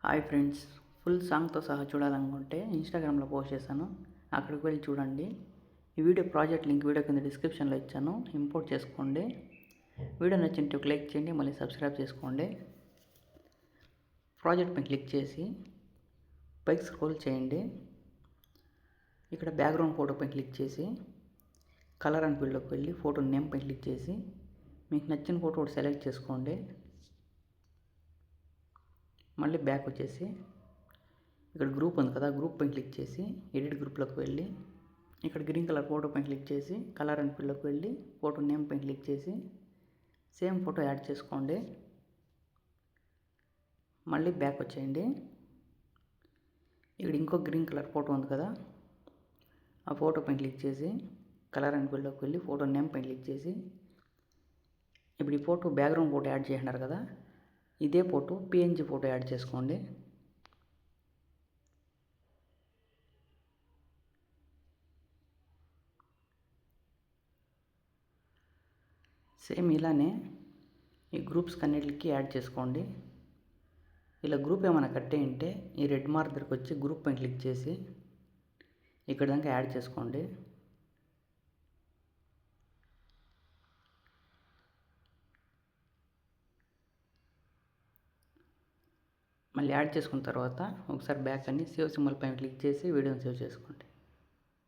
Hi friends, full సాంగ్తో సహా చూడాలనుకుంటే ఇన్స్టాగ్రామ్లో పోస్ట్ చేశాను, అక్కడికి వెళ్ళి చూడండి. ఈ వీడియో ప్రాజెక్ట్ లింక్ వీడియో కింద డిస్క్రిప్షన్లో ఇచ్చాను, ఇంపోర్ట్ చేసుకోండి. వీడియో నచ్చింటే ఒక లైక్ చేయండి, మళ్ళీ సబ్స్క్రైబ్ చేసుకోండి. ప్రాజెక్ట్ పైన క్లిక్ చేసి పైకి స్క్రోల్ చేయండి. ఇక్కడ బ్యాక్గ్రౌండ్ ఫోటో పైన క్లిక్ చేసి కలర్ అండ్ ఫీల్డ్లోకి వెళ్ళి ఫోటో నేమ్ పైన క్లిక్ చేసి మీకు నచ్చిన ఫోటో ఒకటి సెలెక్ట్ చేసుకోండి. మళ్ళీ బ్యాక్ వచ్చేసి ఇక్కడ గ్రూప్ ఉంది కదా, గ్రూప్ పైన క్లిక్ చేసి ఎడిట్ గ్రూప్లోకి వెళ్ళి ఇక్కడ గ్రీన్ కలర్ ఫోటో పైన క్లిక్ చేసి కలర్ అండ్ ఫీల్డ్లోకి వెళ్ళి ఫోటో నేమ్ పైన క్లిక్ చేసి సేమ్ ఫోటో యాడ్ చేసుకోండి. మళ్ళీ బ్యాక్ వచ్చేయండి. ఇక్కడ ఇంకో గ్రీన్ కలర్ ఫోటో ఉంది కదా, ఆ ఫోటో పైన క్లిక్ చేసి కలర్ అండ్ ఫీల్డ్లోకి వెళ్ళి ఫోటో నేమ్ పైన క్లిక్ చేసి ఇప్పుడు ఈ ఫోటో బ్యాక్గ్రౌండ్ ఫోటో యాడ్ చేసినారు కదా, ఇదే ఫోటో పిఎన్జీ ఫోటో యాడ్ చేసుకోండి. సేమ్ ఇలానే ఈ గ్రూప్స్ అన్నిటికి యాడ్ చేసుకోండి. ఇలా గ్రూప్ ఏమైనా కట్ అయ్యింటే ఈ రెడ్ మార్క్ దగ్గరికి వచ్చి గ్రూప్ పైన క్లిక్ చేసి ఇక్కడ దాకా యాడ్ చేసుకోండి. మళ్ళీ యాడ్ చేసుకున్న తర్వాత ఒకసారి బ్యాక్ అని సేవ్ సింబల్ పైన క్లిక్ చేసి వీడియోని సేవ్ చేసుకోండి.